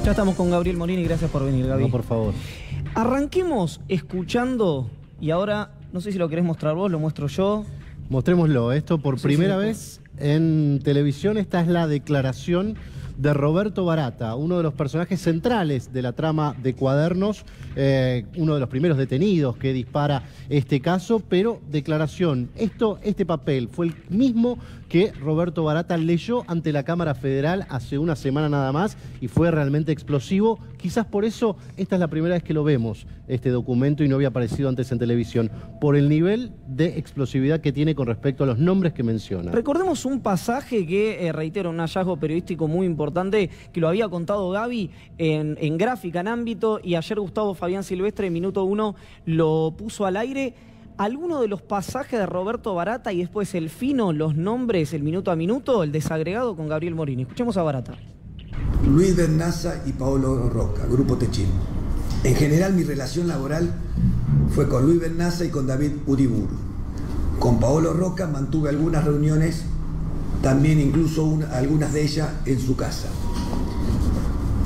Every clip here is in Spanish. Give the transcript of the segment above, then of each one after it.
Ya estamos con Gabriel Morini, gracias por venir, Gaby. No, por favor. Arranquemos escuchando, y ahora, no sé si lo querés mostrar vos, lo muestro yo. Mostrémoslo, esto por primera vez en televisión. Esta es la declaración de Roberto Barata, uno de los personajes centrales de la trama de Cuadernos, uno de los primeros detenidos que dispara este caso, pero declaración. Este papel fue el mismo que Roberto Barata leyó ante la Cámara Federal hace una semana nada más y fue realmente explosivo. Quizás por eso esta es la primera vez que lo vemos, este documento, y no había aparecido antes en televisión, por el nivel de explosividad que tiene con respecto a los nombres que menciona. Recordemos un pasaje que, reitero, un hallazgo periodístico muy importante, que lo había contado Gaby en Gráfica, en Ámbito, y ayer Gustavo Fabián Silvestre, en Minuto 1, lo puso al aire. Alguno de los pasajes de Roberto Barata y después el fino, los nombres, el minuto a minuto, el desagregado con Gabriel Morini. Escuchemos a Barata. Luis Bernaza y Paolo Roca, Grupo Techín. En general mi relación laboral fue con Luis Bernaza y con David Uriburu. Con Paolo Roca mantuve algunas reuniones, también incluso algunas de ellas en su casa.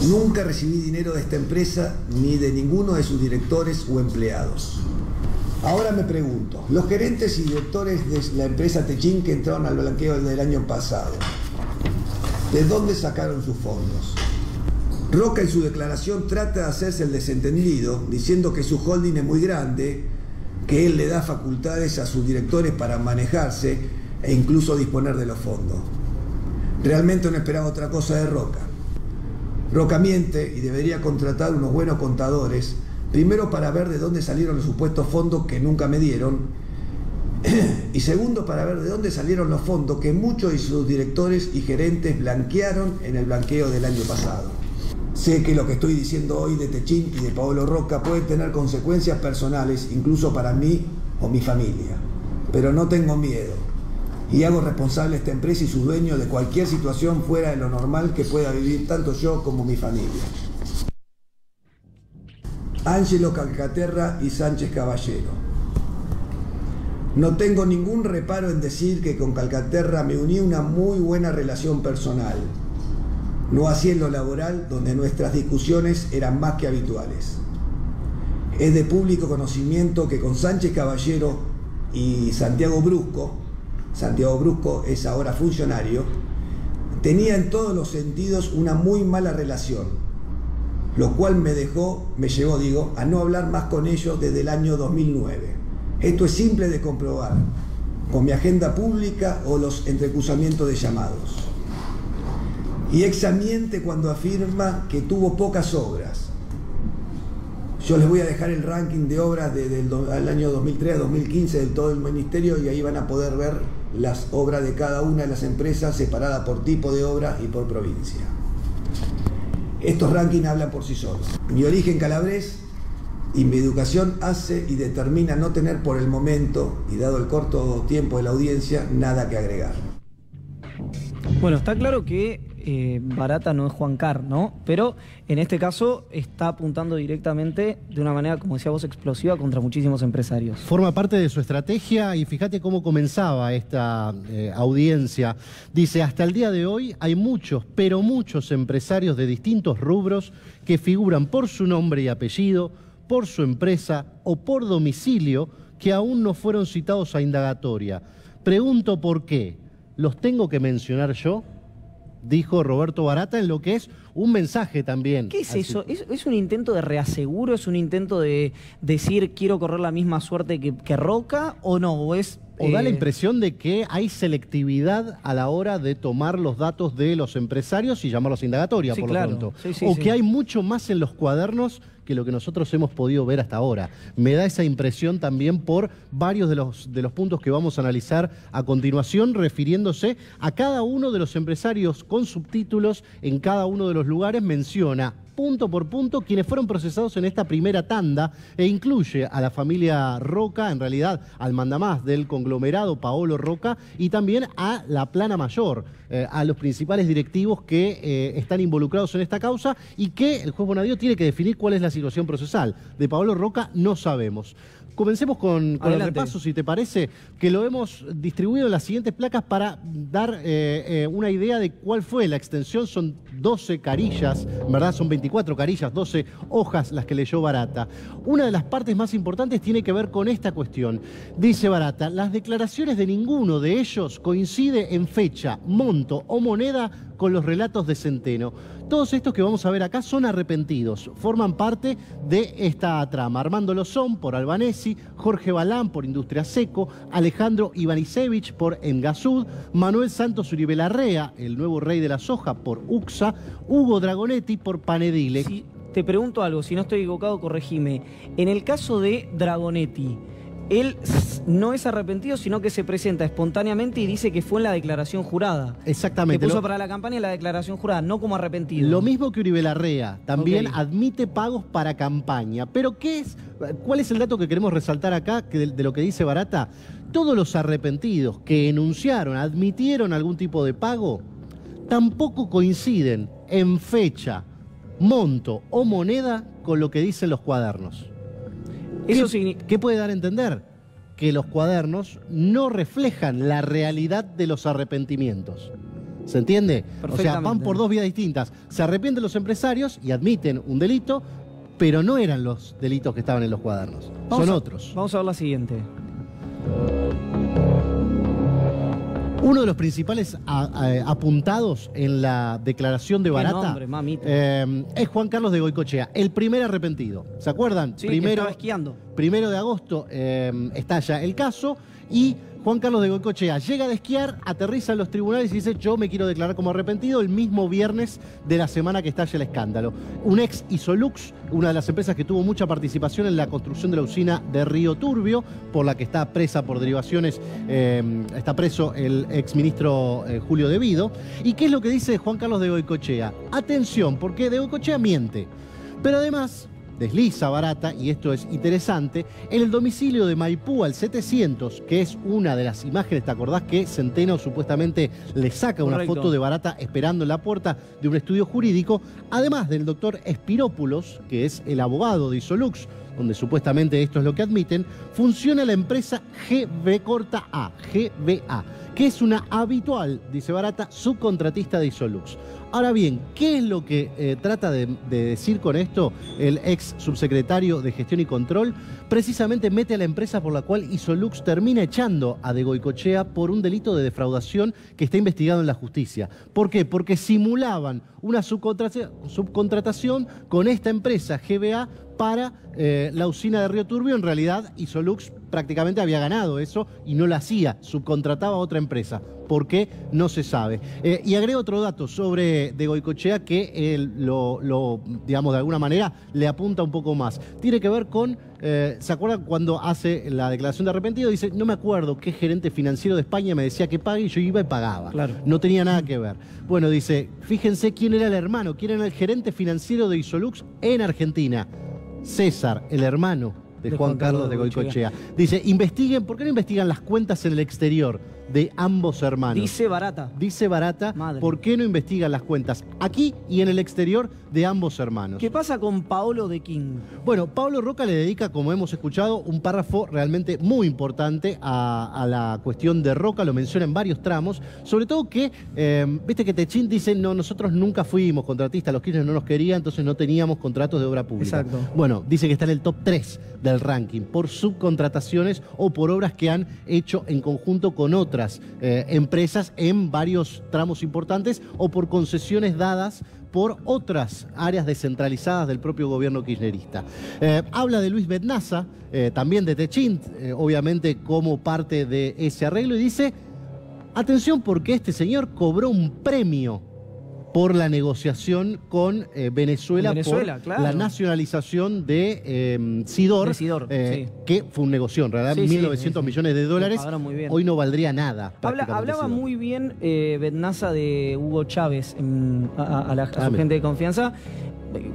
Nunca recibí dinero de esta empresa ni de ninguno de sus directores o empleados. Ahora me pregunto, los gerentes y directores de la empresa Techín que entraron al blanqueo del año pasado, ¿de dónde sacaron sus fondos? Roca en su declaración trata de hacerse el desentendido, diciendo que su holding es muy grande, que él le da facultades a sus directores para manejarse e incluso disponer de los fondos. Realmente no esperaba otra cosa de Roca. Roca miente y debería contratar unos buenos contadores, primero para ver de dónde salieron los supuestos fondos que nunca me dieron, y segundo para ver de dónde salieron los fondos que muchos de sus directores y gerentes blanquearon en el blanqueo del año pasado. Sé que lo que estoy diciendo hoy de Techín y de Paolo Roca puede tener consecuencias personales, incluso para mí o mi familia, pero no tengo miedo y hago responsable a esta empresa y sus dueños de cualquier situación fuera de lo normal que pueda vivir tanto yo como mi familia. Ángelo Calcaterra y Sánchez Caballero. No tengo ningún reparo en decir que con Calcaterra me uní una muy buena relación personal. No así en lo laboral, donde nuestras discusiones eran más que habituales. Es de público conocimiento que con Sánchez Caballero y Santiago Brusco es ahora funcionario, tenía en todos los sentidos una muy mala relación, lo cual me llevó a no hablar más con ellos desde el año 2009. Esto es simple de comprobar, con mi agenda pública o los entrecruzamientos de llamados. Y examiente cuando afirma que tuvo pocas obras. Yo les voy a dejar el ranking de obras del año 2003 a 2015 de todo el ministerio y ahí van a poder ver las obras de cada una de las empresas separadas por tipo de obra y por provincia. Estos rankings hablan por sí solos. Mi origen calabrés y mi educación hace y determina no tener por el momento, y dado el corto tiempo de la audiencia, nada que agregar. Bueno, está claro que Barata no es Juan Carr, ¿no? Pero en este caso está apuntando directamente de una manera, como decía vos, explosiva contra muchísimos empresarios. Forma parte de su estrategia y fíjate cómo comenzaba esta audiencia. Dice, hasta el día de hoy hay muchos, pero muchos empresarios de distintos rubros que figuran por su nombre y apellido, por su empresa o por domicilio que aún no fueron citados a indagatoria. Pregunto por qué. ¿Los tengo que mencionar yo? Dijo Roberto Barata en lo que es un mensaje también. ¿Qué es eso? ¿Es un intento de reaseguro? ¿Es un intento de decir quiero correr la misma suerte que Roca o no? ¿O da la impresión de que hay selectividad a la hora de tomar los datos de los empresarios y llamarlos a indagatoria, sí, por lo pronto? Sí, o que hay mucho más en los cuadernos que lo que nosotros hemos podido ver hasta ahora. Me da esa impresión también por varios de los puntos que vamos a analizar a continuación, refiriéndose a cada uno de los empresarios con subtítulos en cada uno de los lugares. Menciona punto por punto quienes fueron procesados en esta primera tanda e incluye a la familia Roca, en realidad al mandamás del conglomerado Paolo Roca, y también a la plana mayor, a los principales directivos que están involucrados en esta causa y que el juez Bonadío tiene que definir cuál es la situación procesal. De Paolo Roca no sabemos. Comencemos con el repaso, si te parece, que lo hemos distribuido en las siguientes placas para dar una idea de cuál fue la extensión. Son 12 carillas, en verdad son 24 carillas, 12 hojas las que leyó Barata. Una de las partes más importantes tiene que ver con esta cuestión. Dice Barata, las declaraciones de ninguno de ellos coincide en fecha, monto o moneda con los relatos de Centeno. Todos estos que vamos a ver acá son arrepentidos, forman parte de esta trama. Armando Lozón por Albanesi, Jorge Balán por Industria Seco, Alejandro Ivanisevich por Engasud, Manuel Santos Uribe Larrea, el nuevo rey de la soja, por UXA, Hugo Dragonetti por Panedile. Sí, te pregunto algo, si no estoy equivocado, corregime. En el caso de Dragonetti, él no es arrepentido, sino que se presenta espontáneamente y dice que fue en la declaración jurada. Exactamente. Que puso para la campaña en la declaración jurada, no como arrepentido. Lo mismo que Uribe Larrea, también admite pagos para campaña. Pero ¿cuál es el dato que queremos resaltar acá de lo que dice Barata? Todos los arrepentidos que enunciaron, admitieron algún tipo de pago, tampoco coinciden en fecha, monto o moneda con lo que dicen los cuadernos. ¿Qué puede dar a entender? Que los cuadernos no reflejan la realidad de los arrepentimientos. ¿Se entiende? O sea, van por dos vías distintas. Se arrepienten los empresarios y admiten un delito, pero no eran los delitos que estaban en los cuadernos. Son otros. Vamos a ver la siguiente. Uno de los principales apuntados en la declaración de Barata es Juan Carlos de Goycochea, el primer arrepentido. ¿Se acuerdan? Sí, estaba esquiando. 1 de agosto estalla el caso y Juan Carlos de Goycochea llega de esquiar, aterriza en los tribunales y dice: yo me quiero declarar como arrepentido el mismo viernes de la semana que estalla el escándalo. Un ex Isolux, una de las empresas que tuvo mucha participación en la construcción de la usina de Río Turbio, por la que está presa por derivaciones, está preso el exministro Julio De Vido. ¿Y qué es lo que dice Juan Carlos de Goycochea? Atención, porque de Goycochea miente. Pero además desliza Barata, y esto es interesante, en el domicilio de Maipú al 700, que es una de las imágenes, ¿te acordás que Centeno supuestamente le saca una foto de Barata esperando en la puerta de un estudio jurídico? Además del doctor Espirópulos, que es el abogado de Isolux, donde supuestamente esto es lo que admiten, funciona la empresa GBA, que es una habitual, dice Barata, subcontratista de Isolux. Ahora bien, ¿qué es lo que trata de decir con esto el ex subsecretario de Gestión y Control? Precisamente mete a la empresa por la cual Isolux termina echando a de Goycochea por un delito de defraudación que está investigado en la justicia. ¿Por qué? Porque simulaban una subcontratación con esta empresa GBA para la usina de Río Turbio. En realidad, Isolux prácticamente había ganado eso y no la hacía, subcontrataba a otra empresa. ¿Por qué? No se sabe. Y agrego otro dato sobre de Goycochea que digamos, de alguna manera le apunta un poco más. Tiene que ver con, ¿se acuerdan cuando hace la declaración de arrepentido? Dice: no me acuerdo qué gerente financiero de España me decía que pague y yo iba y pagaba. Claro. No tenía nada que ver. Bueno, dice, fíjense quién era el hermano, quién era el gerente financiero de Isolux en Argentina. César, el hermano de Juan Carlos de Goycochea. Dice, investiguen, ¿por qué no investigan las cuentas en el exterior de ambos hermanos? Dice Barata. Dice Barata, ¿por qué no investigan las cuentas aquí y en el exterior de ambos hermanos? ¿Qué pasa con Paolo de King? Bueno, Pablo Roca le dedica, como hemos escuchado, un párrafo realmente muy importante a la cuestión de Roca, lo menciona en varios tramos, sobre todo que, viste que Techín dice, no, nosotros nunca fuimos contratistas, los Kirchner no nos querían, entonces no teníamos contratos de obra pública. Exacto. Bueno, dice que está en el top 3 del ranking por subcontrataciones o por obras que han hecho en conjunto con otras empresas en varios tramos importantes o por concesiones dadas por otras áreas descentralizadas del propio gobierno kirchnerista. Habla de Luis Bednaza, también de Techín, obviamente como parte de ese arreglo, y dice, atención porque este señor cobró un premio por la negociación con Venezuela por claro, la nacionalización de Sidor, sí, que fue un negocio, en realidad, sí, 1.900 millones de dólares, hoy no valdría nada. Hablaba muy bien Bednaza de Hugo Chávez a su gente de confianza.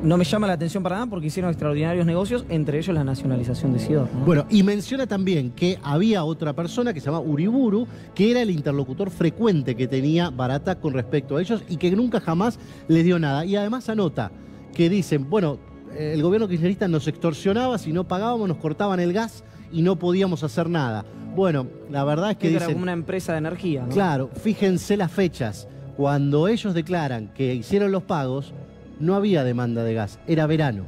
No me llama la atención para nada porque hicieron extraordinarios negocios, entre ellos la nacionalización de Sidor, ¿no? Bueno, y menciona también que había otra persona que se llama Uriburu, que era el interlocutor frecuente que tenía Barata con respecto a ellos y que nunca jamás les dio nada. Y además anota que dicen, bueno, el gobierno kirchnerista nos extorsionaba, si no pagábamos nos cortaban el gas y no podíamos hacer nada. Bueno, la verdad es que era como una empresa de energía, ¿no? Claro, fíjense las fechas. Cuando ellos declaran que hicieron los pagos, no había demanda de gas, era verano.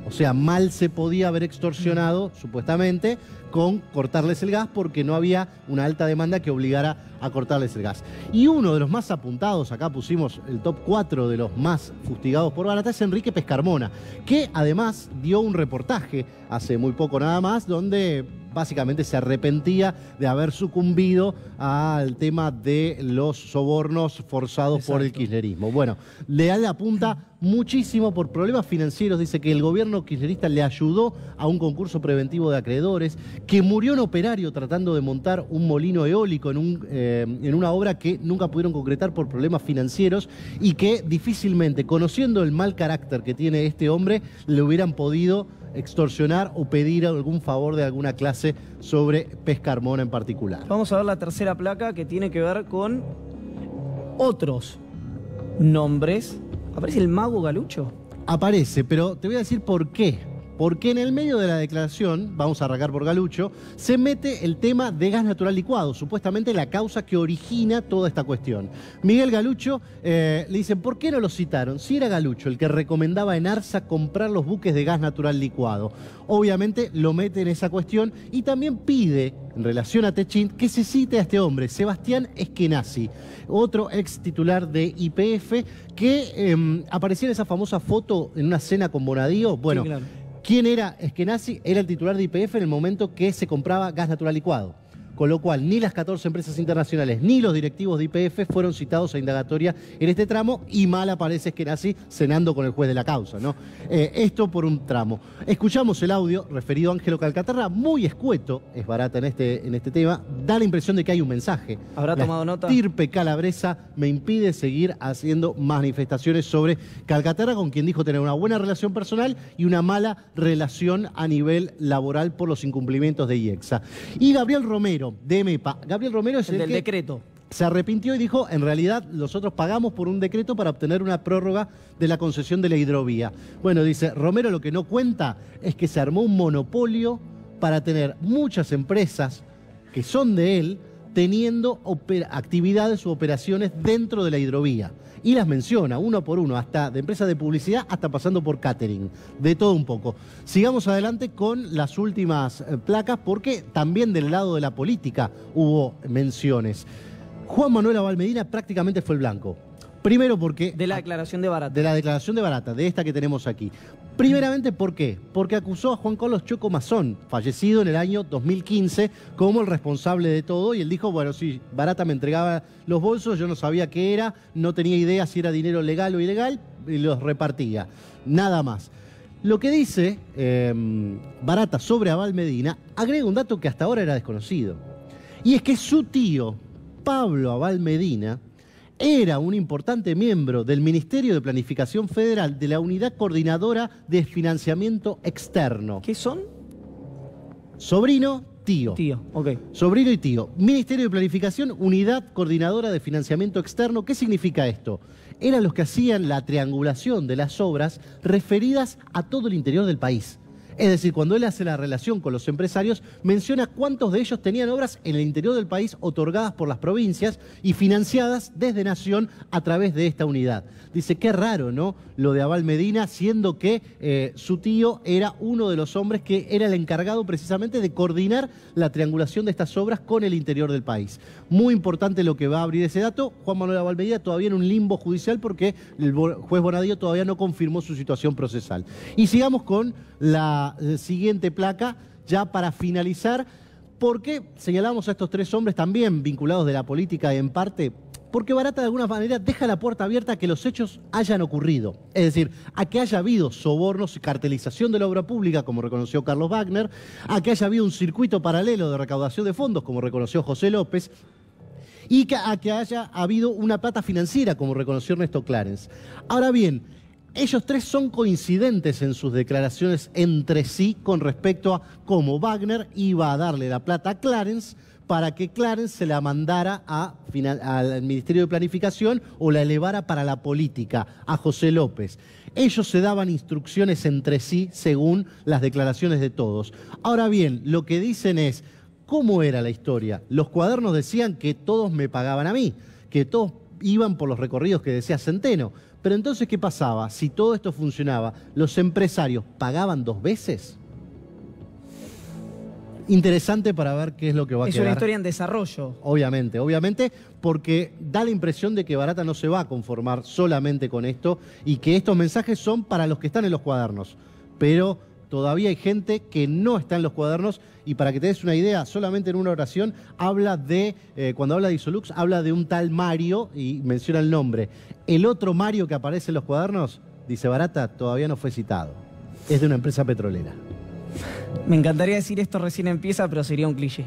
O sea, mal se podía haber extorsionado, supuestamente, con cortarles el gas porque no había una alta demanda que obligara a cortarles el gas. Y uno de los más apuntados, acá pusimos el top 4 de los más fustigados por Barata, es Enrique Pescarmona, que además dio un reportaje hace muy poco nada más, donde básicamente se arrepentía de haber sucumbido al tema de los sobornos forzados por el kirchnerismo. Bueno, le apunta muchísimo por problemas financieros. Dice que el gobierno kirchnerista le ayudó a un concurso preventivo de acreedores, que murió un operario tratando de montar un molino eólico en una obra que nunca pudieron concretar por problemas financieros, y que difícilmente, conociendo el mal carácter que tiene este hombre, le hubieran podido extorsionar o pedir algún favor de alguna clase sobre Pescarmona en particular. Vamos a ver la tercera placa, que tiene que ver con otros nombres. ¿Aparece el mago Galucho? Aparece, pero te voy a decir por qué. Porque en el medio de la declaración, vamos a arrancar por Galucho, se mete el tema de gas natural licuado, supuestamente la causa que origina toda esta cuestión. Miguel Galucho le dicen, ¿por qué no lo citaron? Si era Galucho el que recomendaba en Arsa comprar los buques de gas natural licuado. Obviamente lo mete en esa cuestión y también pide, en relación a Techint, que se cite a este hombre, Sebastián Eskenazi, otro ex titular de YPF, que aparecía en esa famosa foto en una cena con Bonadío. Bueno, sí, claro. ¿Quién era Eskenazi? Era el titular de YPF en el momento que se compraba gas natural licuado. Con lo cual, ni las 14 empresas internacionales ni los directivos de YPF fueron citados a indagatoria en este tramo, y mal aparece Eskenazi cenando con el juez de la causa, ¿no? Esto por un tramo. Escuchamos el audio referido a Ángelo Calcaterra, muy escueto, es Barata en este tema, da la impresión de que hay un mensaje. ¿Habrá tomado nota? La estirpe calabresa me impide seguir haciendo manifestaciones sobre Calcaterra, con quien dijo tener una buena relación personal y una mala relación a nivel laboral por los incumplimientos de IEXA. Y Gabriel Romero, de MEPA. Gabriel Romero es el del que decreto. Se arrepintió y dijo, en realidad nosotros pagamos por un decreto para obtener una prórroga de la concesión de la hidrovía. Bueno, dice, Romero lo que no cuenta es que se armó un monopolio para tener muchas empresas que son de él, teniendo actividades u operaciones dentro de la hidrovía. Y las menciona uno por uno, hasta de empresas de publicidad hasta pasando por catering, de todo un poco. Sigamos adelante con las últimas placas, porque también del lado de la política hubo menciones. Juan Manuel Abal Medina prácticamente fue el blanco. Primero porque... De la declaración de Barata. De la declaración de Barata, de esta que tenemos aquí. Primeramente, ¿por qué? Porque acusó a Juan Carlos Choco Mazón, fallecido en el año 2015, como el responsable de todo, y él dijo, bueno, sí, Barata me entregaba los bolsos, yo no sabía qué era, no tenía idea si era dinero legal o ilegal, y los repartía. Nada más. Lo que dice Barata sobre Abal Medina agrega un dato que hasta ahora era desconocido. Y es que su tío, Pablo Abal Medina, era un importante miembro del Ministerio de Planificación Federal de la Unidad Coordinadora de Financiamiento Externo. ¿Qué son? Sobrino, tío. Tío, ok. Sobrino y tío. Ministerio de Planificación, Unidad Coordinadora de Financiamiento Externo. ¿Qué significa esto? Eran los que hacían la triangulación de las obras referidas a todo el interior del país. Es decir, cuando él hace la relación con los empresarios, menciona cuántos de ellos tenían obras en el interior del país otorgadas por las provincias y financiadas desde Nación a través de esta unidad. Dice, qué raro, ¿no? Lo de Abal Medina, siendo que su tío era uno de los hombres que era el encargado precisamente de coordinar la triangulación de estas obras con el interior del país. Muy importante lo que va a abrir ese dato. Juan Manuel Abal Medina todavía en un limbo judicial porque el juez Bonadío todavía no confirmó su situación procesal. Y sigamos con la siguiente placa, ya para finalizar. ¿Por qué señalamos a estos tres hombres también vinculados de la política en parte? Porque Barata de alguna manera deja la puerta abierta a que los hechos hayan ocurrido. Es decir, a que haya habido sobornos y cartelización de la obra pública, como reconoció Carlos Wagner, a que haya habido un circuito paralelo de recaudación de fondos, como reconoció José López, y a que haya habido una plata financiera, como reconoció Ernesto Clarence. Ahora bien, ellos tres son coincidentes en sus declaraciones entre sí con respecto a cómo Wagner iba a darle la plata a Clarence para que Clarence se la mandara al Ministerio de Planificación o la elevara para la política, a José López. Ellos se daban instrucciones entre sí según las declaraciones de todos. Ahora bien, lo que dicen es, ¿cómo era la historia? Los cuadernos decían que todos me pagaban a mí, que todos iban por los recorridos que decía Centeno. Pero entonces, ¿qué pasaba? Si todo esto funcionaba, ¿los empresarios pagaban 2 veces? Interesante para ver qué es lo que va a quedar. Es una historia en desarrollo. Obviamente, porque da la impresión de que Barata no se va a conformar solamente con esto y que estos mensajes son para los que están en los cuadernos. Pero todavía hay gente que no está en los cuadernos y para que te des una idea, solamente en una oración habla de, cuando habla de Isolux, habla de un tal Mario y menciona el nombre. El otro Mario que aparece en los cuadernos, dice Barata, todavía no fue citado. Es de una empresa petrolera. Me encantaría decir esto recién empieza, pero sería un cliché.